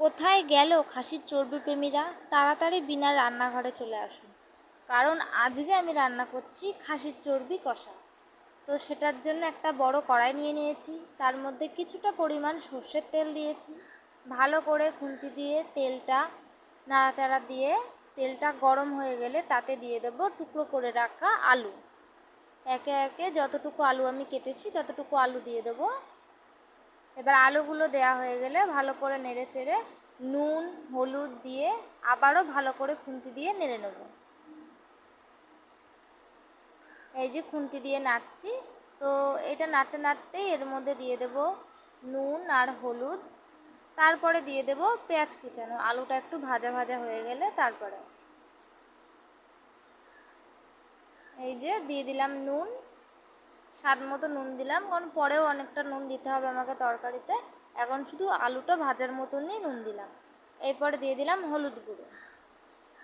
কোথায় গেল খাসির চর্বি প্রেমীরা? তাড়াতাড়ি বিনা রান্নাঘরে চলে আসুন, কারণ আজকে আমি রান্না করছি খাসির চর্বি কষা। তো সেটার জন্য একটা বড় কড়াই নিয়ে নিয়েছি, তার মধ্যে কিছুটা পরিমাণ সর্ষের তেল দিয়েছি। ভালো করে খুন্তি দিয়ে তেলটা নাড়াচাড়া দিয়ে তেলটা গরম হয়ে গেলে তাতে দিয়ে দেবো টুকরো করে রাখা আলু। একে একে যতটুকু আলু আমি কেটেছি ততটুকু আলু দিয়ে দেবো। এবার আলুগুলো দেওয়া হয়ে গেলে ভালো করে নেড়ে চেড়ে নুন হলুদ দিয়ে আবারও ভালো করে খুন্তি দিয়ে নেড়ে নেব। এই যে খুন্তি দিয়ে নাড়ছি, তো এটা নাড়তে নাড়তেই এর মধ্যে দিয়ে দেব নুন আর হলুদ, তারপরে দিয়ে দেব পেঁয়াজ কুচানো। আলুটা একটু ভাজা ভাজা হয়ে গেলে তারপরে এই যে দিয়ে দিলাম নুন, স্বাদ মতো নুন দিলাম, কারণ পরেও অনেকটা নুন দিতে হবে আমাকে তরকারিতে। এখন শুধু আলুটা ভাজার মতনই নুন দিলাম। এরপরে দিয়ে দিলাম হলুদ গুঁড়ো।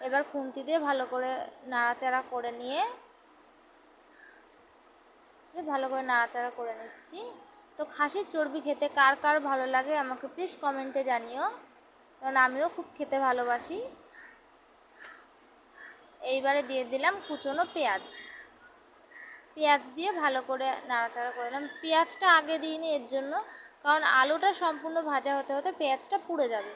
এবার খুন্তি দিয়ে ভালো করে নাড়াচাড়া করে নিচ্ছি। তো খাসির চর্বি খেতে কার কার ভালো লাগে আমাকে প্লিজ কমেন্টে জানিও, কারণ আমিও খুব খেতে ভালোবাসি। এইবারে দিয়ে দিলাম কুচনো পেঁয়াজ দিয়ে ভালো করে নাড়াচাড়া করে দিলাম। পেঁয়াজটা আগে দিইনি এর জন্য, কারণ আলুটা সম্পূর্ণ ভাজা হতে হতে পেঁয়াজটা পুড়ে যাবে।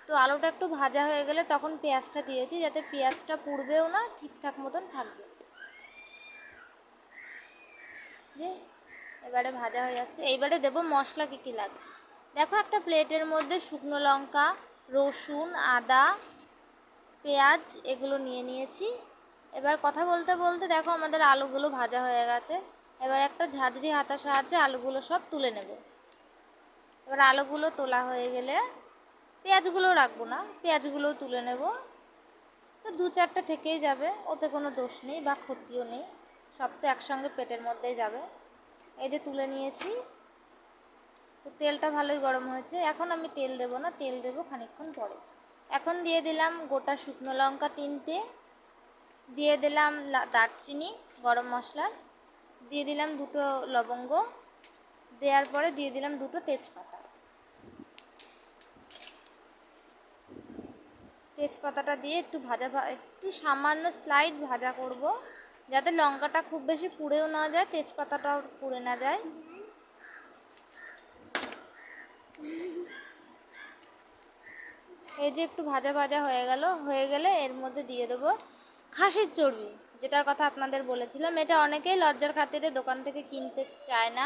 তো আলুটা একটু ভাজা হয়ে গেলে তখন পেঁয়াজটা দিয়েছি, যাতে পেঁয়াজটা পুড়বেও না, ঠিকঠাক মতন থাকবে। যে এবারে ভাজা হয়ে যাচ্ছে, এইবারে দেবো মশলা কী কী লাগছে। দেখো একটা প্লেটের মধ্যে শুকনো লঙ্কা, রসুন, আদা, পেঁয়াজ এগুলো নিয়ে নিয়েছি। এবার কথা বলতে বলতে দেখো আমাদের আলুগুলো ভাজা হয়ে গেছে। এবার একটা ঝাঁঝরি হাতার সাহায্যে আলুগুলো সব তুলে নেব। এবার আলুগুলো তোলা হয়ে গেলে পেঁয়াজগুলোও রাখবো না, পেঁয়াজগুলোও তুলে নেব। তো দু চারটে থেকেই যাবে, ওতে কোনো দোষ নেই বা ক্ষতিও নেই, সব তো একসঙ্গে পেটের মধ্যেই যাবে। এই যে তুলে নিয়েছি। তো তেলটা ভালোই গরম হয়েছে, এখন আমি তেল দেবো না, তেল দেবো খানিকক্ষণ পরে। এখন দিয়ে দিলাম গোটা শুকনো লঙ্কা 3টে, দিয়ে দিলাম দারচিনি গরম মশলা, দিয়ে দিলাম 2টো লবঙ্গ, দেওয়ার পরে দিয়ে দিলাম 2টো তেজপাতা। তেজপাতাটা দিয়ে একটু সামান্য স্লাইড ভাজা করব, যাতে লঙ্কাটা খুব বেশি পুড়েও না যায়, তেজপাতাটাও পুড়ে না যায়। এই যে একটু ভাজা ভাজা হয়ে গেলে এর মধ্যে দিয়ে দেবো খাসির চর্বি, যেটার কথা আপনাদের বলেছিলাম। এটা অনেকেই লজ্জার খাতিরে দোকান থেকে কিনতে চায় না,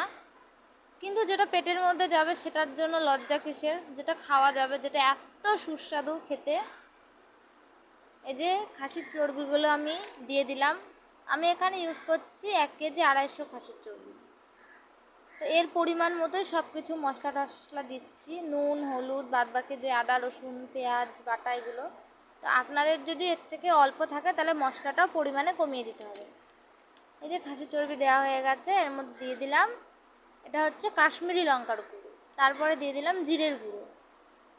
কিন্তু যেটা পেটের মধ্যে যাবে সেটার জন্য লজ্জা কিসের, যেটা খাওয়া যাবে, যেটা এত সুস্বাদু খেতে। এই যে খাসির চর্বিগুলো আমি দিয়ে দিলাম। আমি এখানে ইউজ করছি 1 কেজি 250 খাসির চর্বি। তো এর পরিমাণ মতোই সব কিছু মশলা টশলা দিচ্ছি, নুন হলুদ বাদবাকি যে আদা রসুন পেঁয়াজ বাটা এগুলো। তো আপনাদের যদি এর থেকে অল্প থাকে তাহলে মশলাটাও পরিমাণে কমিয়ে দিতে হবে। এই যে খাসির চর্বি দেওয়া হয়ে গেছে, এর মধ্যে দিয়ে দিলাম, এটা হচ্ছে কাশ্মীরি লঙ্কার গুঁড়ো, তারপরে দিয়ে দিলাম জিরের গুঁড়ো,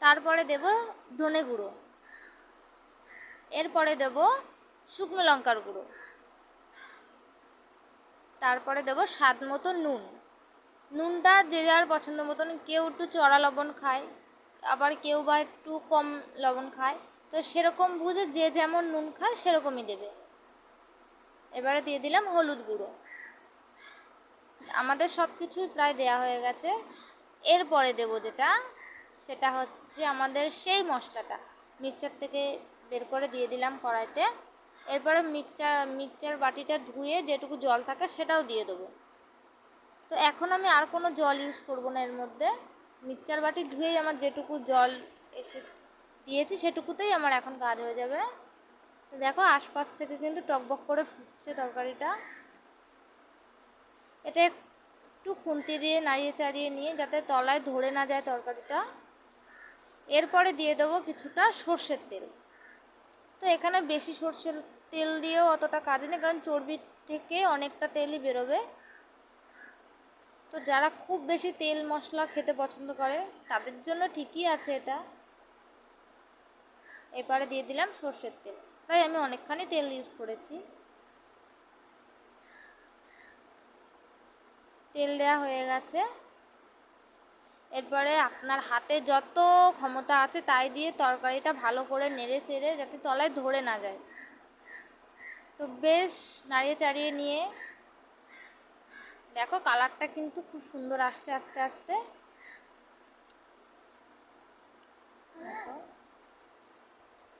তারপরে দেব ধনে গুঁড়ো, এরপরে দেব শুকনো লঙ্কার গুঁড়ো, তারপরে দেব স্বাদ মতো নুন। নুনটা যে যার পছন্দ মতন, কেউ একটু চড়া লবণ খায়, আবার কেউ বা একটু কম লবণ খায়, তো সেরকম বুঝে যে যেমন নুন খায় সেরকমই দেবে। এবারে দিয়ে দিলাম হলুদ গুঁড়ো। আমাদের সব কিছুই প্রায় দেয়া হয়ে গেছে। এরপরে দেব সেটা হচ্ছে আমাদের সেই মশলাটা মিক্সচার থেকে বের করে দিয়ে দিলাম কড়াইতে। এরপরে মিক্সচার বাটিটা ধুয়ে যেটুকু জল থাকে সেটাও দিয়ে দেবো। তো এখন আমি আর কোনো জল ইউজ করব না এর মধ্যে, মিক্সচার বাটি ধুয়েই আমার যেটুকু জল এসে দিয়েছি সেটুকুতেই আমার এখন কাজ হয়ে যাবে। তো দেখো আশপাশ থেকে কিন্তু টকবক করে ফুটছে তরকারিটা। এটা একটু খুন্তি দিয়ে নাড়িয়ে চাড়িয়ে নিয়ে যাতে তলায় ধরে না যায় তরকারিটা। এরপরে দিয়ে দেবো কিছুটা সর্ষের তেল। তো এখানে বেশি সর্ষের তেল দিয়েও অতটা কাজ নেই, কারণ চর্বি থেকে অনেকটা তেলই বেরোবে। তো যারা খুব বেশি তেল মশলা খেতে পছন্দ করে তাদের জন্য ঠিকই আছে এটা। এবারে দিয়ে দিলাম সর্ষের তেল, তাই আমি অনেকখানি তেল ইউজ করেছি। তেল দেওয়া হয়ে গেছে। এরপরে আপনার হাতে যত ক্ষমতা আছে তাই দিয়ে তরকারিটা ভালো করে নেড়ে চেড়ে যাতে তলায় ধরে না যায়। তো বেশ নাড়িয়ে চাড়িয়ে নিয়ে দেখো কালারটা কিন্তু খুব সুন্দর আসছে আস্তে আস্তে।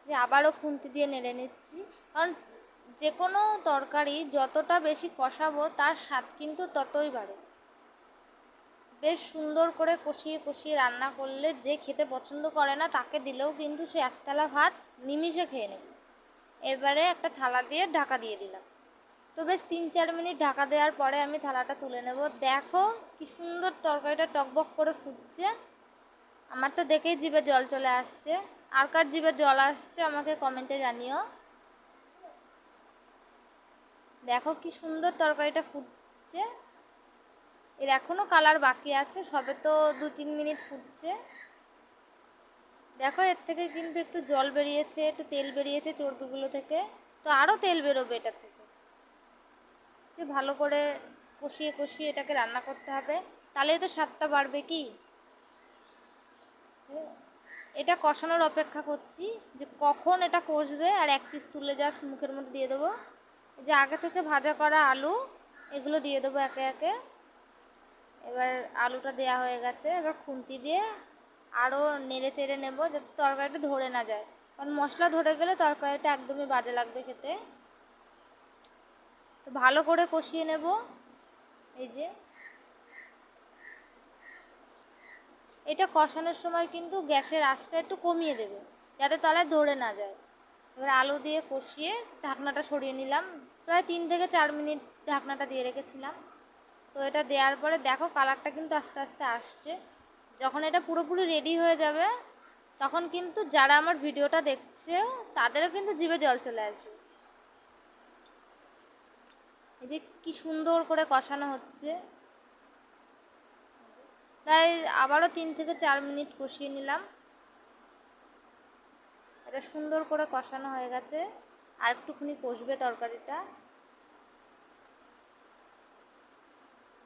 যে আবারও খুন্তি দিয়ে নেড়ে নিচ্ছি, কারণ যে কোনো তরকারি যতটা বেশি কষাবো তার স্বাদ কিন্তু ততই বাড়ে। বেশ সুন্দর করে কষিয়ে কষিয়ে রান্না করলে যে খেতে পছন্দ করে না তাকে দিলেও কিন্তু সে এক থালা ভাত নিমিষে খেয়ে নেবে। এবারে একটা থালা দিয়ে ঢাকা দিয়ে দিলাম। তো বেশ 3-4 মিনিট ঢাকা দেওয়ার পরে আমি থালাটা তুলে নেব। দেখো কি সুন্দর তরকারিটা টকবক করে ফুটছে। আমার তো দেখেই জিভে জল চলে আসছে। আর কার জিভে জল আসছে আমাকে কমেন্টে জানিও। দেখো কি সুন্দর তরকারিটা ফুটছে। এর এখনও কালার বাকি আছে, সবে তো 2-3 মিনিট ফুটছে। দেখো এর থেকে কিন্তু একটু জল বেরিয়েছে, একটু তেল বেরিয়েছে চর্বিগুলো থেকে। তো আরও তেল বেরোবে এটার থেকে। সে ভালো করে কষিয়ে কষিয়ে এটাকে রান্না করতে হবে, তাহলেই তো স্বাদটা বাড়বে। কি এটা কষানোর অপেক্ষা করছি যে কখন এটা কষবে, আর এক পিস তুলে জাস্ট মুখের মধ্যে দিয়ে দেবো। যে আগে থেকে ভাজা করা আলু এগুলো দিয়ে দেবো একে একে। এবার আলুটা দেয়া হয়ে গেছে, এবার খুন্তি দিয়ে আরও নেড়ে চেড়ে নেবো যাতে তরকারিটা ধরে না যায়, কারণ মশলা ধরে গেলে তরকারিটা একদমই বাজে লাগবে খেতে। তো ভালো করে কষিয়ে নেব। এই যে এটা কষানোর সময় কিন্তু গ্যাসের আঁচটা একটু কমিয়ে দেবে যাতে তলায় ধরে না যায়। এবার আলু দিয়ে কষিয়ে ঢাকনাটা সরিয়ে নিলাম। প্রায় 3-4 মিনিট ঢাকনাটা দিয়ে রেখেছিলাম। তো এটা দেওয়ার পরে দেখো কালারটা কিন্তু আস্তে আস্তে আসছে। যখন এটা পুরোপুরি রেডি হয়ে যাবে তখন কিন্তু যারা আমার ভিডিওটা দেখছে তাদেরও কিন্তু জিভে জল চলে আসবে। এই যে কি সুন্দর করে কষানো হচ্ছে। প্রায় আবারও 3-4 মিনিট কষিয়ে নিলাম। এটা সুন্দর করে কষানো হয়ে গেছে, আর একটুখানি কষবে তরকারিটা।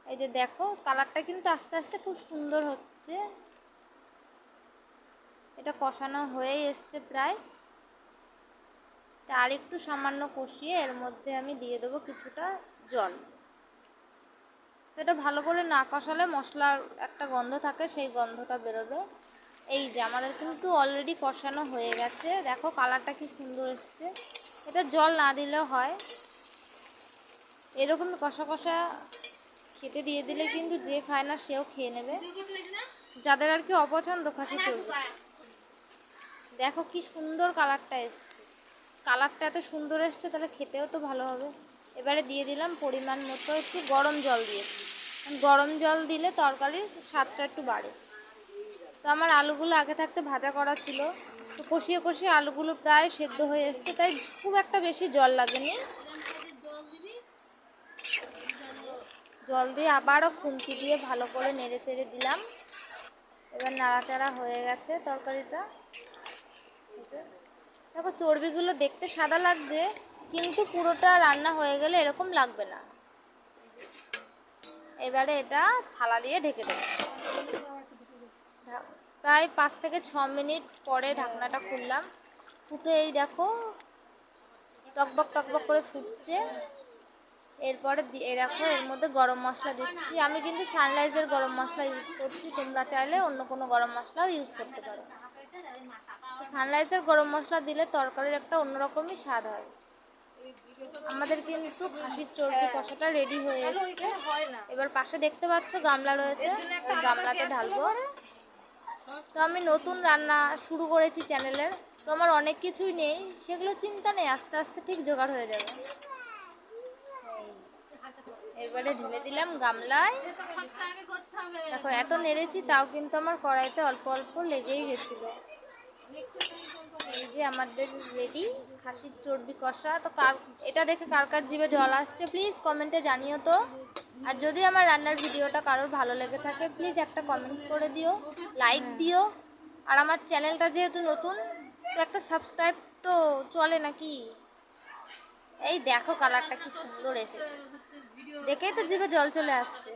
এই যে দেখো কালারটা কিন্তু আস্তে আস্তে খুব সুন্দর হচ্ছে। এটা কষানো হয়েই এসছে প্রায়। আর একটু সামান্য কষিয়ে এর মধ্যে আমি দিয়ে দেবো কিছুটা জল। তো এটা ভালো করে না কষালে মশলার একটা গন্ধ থাকে, সেই গন্ধটা বেরোবে। এই যে আমাদের কিন্তু অলরেডি কষানো হয়ে গেছে, দেখো কালারটা কি সুন্দর এসছে। এটা জল না দিলেও হয়, এরকম কষা কষা খেতে দিয়ে দিলে কিন্তু যে খায় না সেও খেয়ে নেবে, যাদের আর কি অপছন্দ খাসি চর্বি। দেখো কি সুন্দর কালারটা এসছে। কালারটা এত সুন্দর এসছে তাহলে খেতেও তো ভালো হবে। এবারে দিয়ে দিলাম পরিমাণ মতো একটু গরম জল দিয়েছি। গরম জল দিলে তরকারির স্বাদটা একটু বাড়ে। তো আমার আলুগুলো আগে থাকতে ভাজা করা ছিল, তো কষিয়ে কষিয়ে আলুগুলো প্রায় সেদ্ধ হয়ে এসছে, তাই খুব একটা বেশি জল লাগেনি। জল দিয়ে আবারও খুন্তি দিয়ে ভালো করে নেড়ে চেড়ে দিলাম। এবার নাড়াচাড়া হয়ে গেছে তরকারিটা। দেখো চর্বিগুলো দেখতে সাদা লাগছে, কিন্তু পুরোটা রান্না হয়ে গেলে এরকম লাগবে না। এবারে এটা থালা দিয়ে ঢেকে দেবো। প্রায় 5-6 মিনিট পরে ঢাকনাটা খুললাম। ফুটে এই দেখো টকবক টকবক করে ফুটছে। এরপরে দিয়ে রাখো এর মধ্যে গরম মশলা দিচ্ছি। আমি কিন্তু সানরাইজের গরম মশলা ইউজ করছি, তোমরা চাইলে অন্য কোনো গরম মশলাও ইউজ করতে পারো। সানরাইজের গরম মশলা দিলে তরকারির একটা অন্যরকমই স্বাদ হয়। আমাদের কিন্তু খাসির চর্বি কষাটা রেডি হয়ে এসছে। এবার পাশে দেখতে পাচ্ছ গামলা রয়েছে, ওই গামলাতে ঢালবো। তো আমি নতুন রান্না শুরু করেছি চ্যানেলের, তো আমার অনেক কিছুই নেই, সেগুলো চিন্তা নেই, আস্তে আস্তে ঠিক জোগাড় হয়ে যাবে। এবারে ঢেলে দিলাম গামলায়। দেখো এত নেড়েছি তাও কিন্তু আমার কড়াইতে অল্প অল্প লেগেই গেছিল। এই যে আমাদের রেডি খাসির চর্বি কষা। তো এটা দেখে কার কার জিভে জল আসছে প্লিজ কমেন্টে জানিও তো। আর যদি আমার রান্নার ভিডিওটা কারোর ভালো লেগে থাকে প্লিজ একটা কমেন্ট করে দিও, লাইক দিও। আর আমার চ্যানেলটা যেহেতু নতুন, তো একটা সাবস্ক্রাইব তো চলে নাকি। এই দেখো কালারটা কি সুন্দর এসেছে, দেখেই তো জিভে জল চলে আসছে।